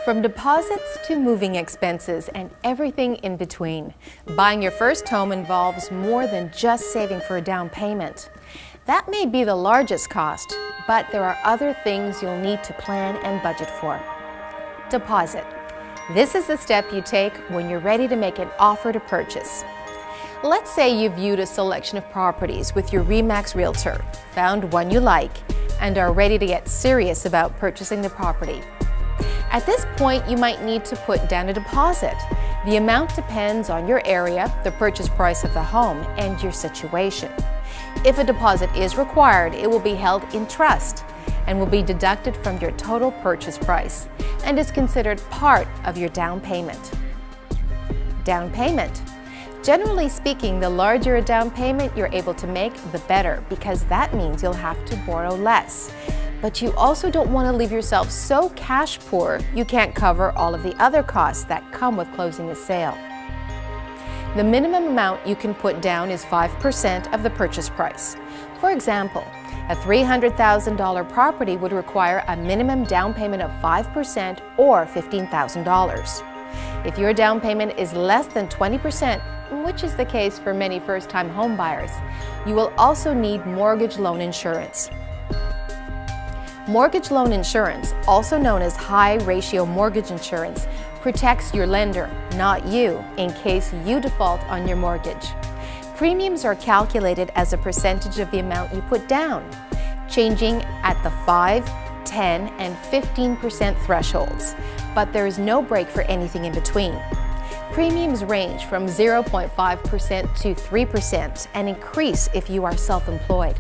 From deposits to moving expenses and everything in between, buying your first home involves more than just saving for a down payment. That may be the largest cost, but there are other things you'll need to plan and budget for. Deposit. This is the step you take when you're ready to make an offer to purchase. Let's say you viewed a selection of properties with your RE/MAX Realtor, found one you like, and are ready to get serious about purchasing the property. At this point, you might need to put down a deposit. The amount depends on your area, the purchase price of the home, and your situation. If a deposit is required, it will be held in trust and will be deducted from your total purchase price and is considered part of your down payment. Down payment. Generally speaking, the larger a down payment you're able to make, the better, because that means you'll have to borrow less. But you also don't want to leave yourself so cash poor you can't cover all of the other costs that come with closing a sale. The minimum amount you can put down is 5% of the purchase price. For example, a $300,000 property would require a minimum down payment of 5% or $15,000. If your down payment is less than 20%, which is the case for many first-time home buyers, you will also need mortgage loan insurance. Mortgage loan insurance, also known as high-ratio mortgage insurance, protects your lender, not you, in case you default on your mortgage. Premiums are calculated as a percentage of the amount you put down, changing at the 5%, 10%, and 15% thresholds, but there is no break for anything in between. Premiums range from 0.5% to 3% and increase if you are self-employed.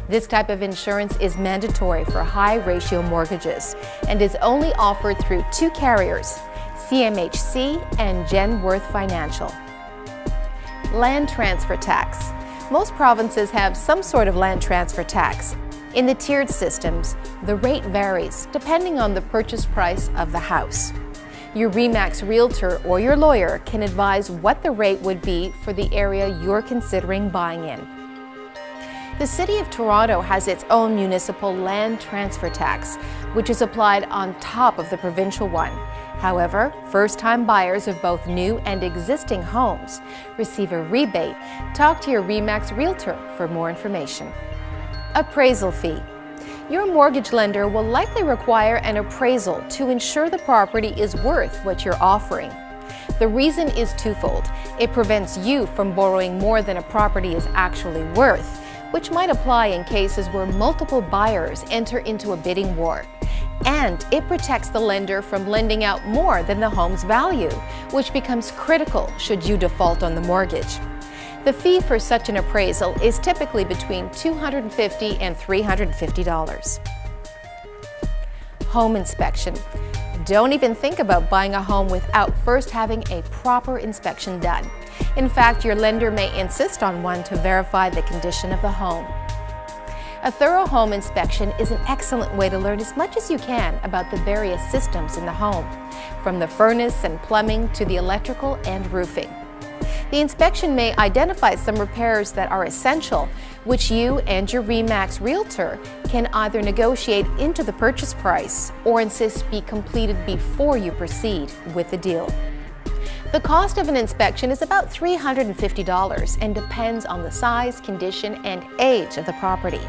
This type of insurance is mandatory for high-ratio mortgages and is only offered through two carriers, CMHC and Genworth Financial. Land transfer tax. Most provinces have some sort of land transfer tax. In the tiered systems, the rate varies depending on the purchase price of the house. Your RE/MAX Realtor or your lawyer can advise what the rate would be for the area you're considering buying in. The City of Toronto has its own municipal land transfer tax, which is applied on top of the provincial one. However, first-time buyers of both new and existing homes receive a rebate. Talk to your RE/MAX Realtor for more information. Appraisal fee. Your mortgage lender will likely require an appraisal to ensure the property is worth what you're offering. The reason is twofold. It prevents you from borrowing more than a property is actually worth, which might apply in cases where multiple buyers enter into a bidding war. And it protects the lender from lending out more than the home's value, which becomes critical should you default on the mortgage. The fee for such an appraisal is typically between $250 and $350. Home inspection. Don't even think about buying a home without first having a proper inspection done. In fact, your lender may insist on one to verify the condition of the home. A thorough home inspection is an excellent way to learn as much as you can about the various systems in the home, from the furnace and plumbing to the electrical and roofing. The inspection may identify some repairs that are essential, which you and your RE/MAX Realtor can either negotiate into the purchase price or insist be completed before you proceed with the deal. The cost of an inspection is about $350 and depends on the size, condition, and age of the property.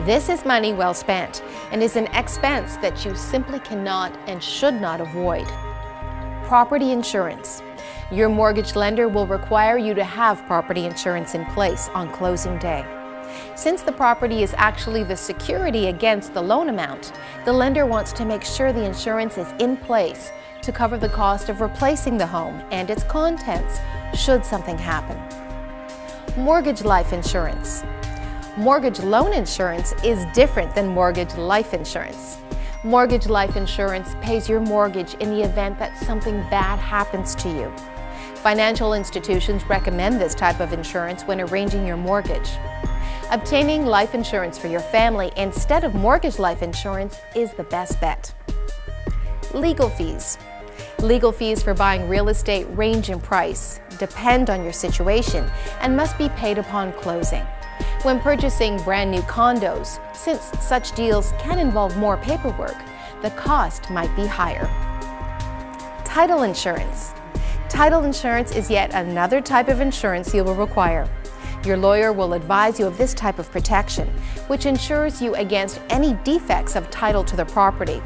This is money well spent and is an expense that you simply cannot and should not avoid. Property insurance. Your mortgage lender will require you to have property insurance in place on closing day. Since the property is actually the security against the loan amount, the lender wants to make sure the insurance is in place to cover the cost of replacing the home and its contents should something happen. Mortgage life insurance. Mortgage loan insurance is different than mortgage life insurance. Mortgage life insurance pays your mortgage in the event that something bad happens to you. Financial institutions recommend this type of insurance when arranging your mortgage. Obtaining life insurance for your family instead of mortgage life insurance is the best bet. Legal fees. Legal fees for buying real estate range in price, depend on your situation, and must be paid upon closing. When purchasing brand new condos, since such deals can involve more paperwork, the cost might be higher. Title insurance. Title insurance is yet another type of insurance you will require. Your lawyer will advise you of this type of protection, which insures you against any defects of title to the property.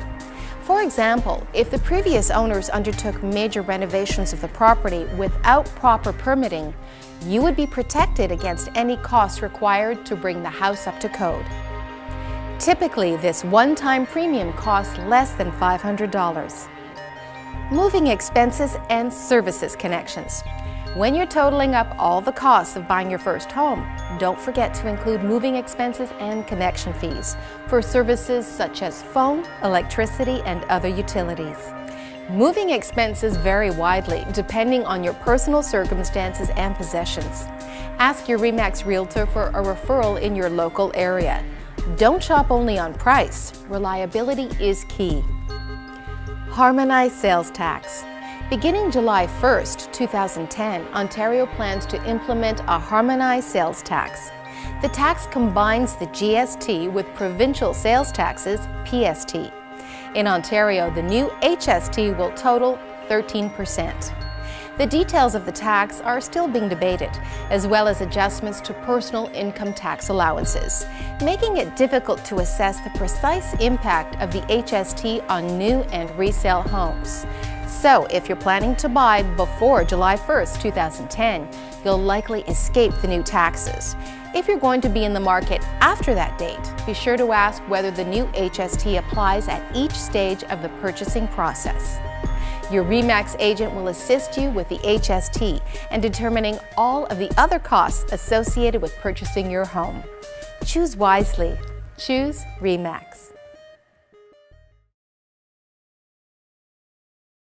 For example, if the previous owners undertook major renovations of the property without proper permitting, you would be protected against any costs required to bring the house up to code. Typically, this one-time premium costs less than $500. Moving expenses and services connections. When you're totaling up all the costs of buying your first home, don't forget to include moving expenses and connection fees for services such as phone, electricity, and other utilities. Moving expenses vary widely depending on your personal circumstances and possessions. Ask your RE/MAX Realtor for a referral in your local area. Don't shop only on price. Reliability is key. Harmonized sales tax. Beginning July 1st, 2010, Ontario plans to implement a harmonized sales tax. The tax combines the GST with provincial sales taxes, PST. In Ontario, the new HST will total 13%. The details of the tax are still being debated, as well as adjustments to personal income tax allowances, making it difficult to assess the precise impact of the HST on new and resale homes. So, if you're planning to buy before July 1st, 2010, you'll likely escape the new taxes. If you're going to be in the market after that date, be sure to ask whether the new HST applies at each stage of the purchasing process. Your RE/MAX agent will assist you with the HST and determining all of the other costs associated with purchasing your home. Choose wisely. Choose RE/MAX.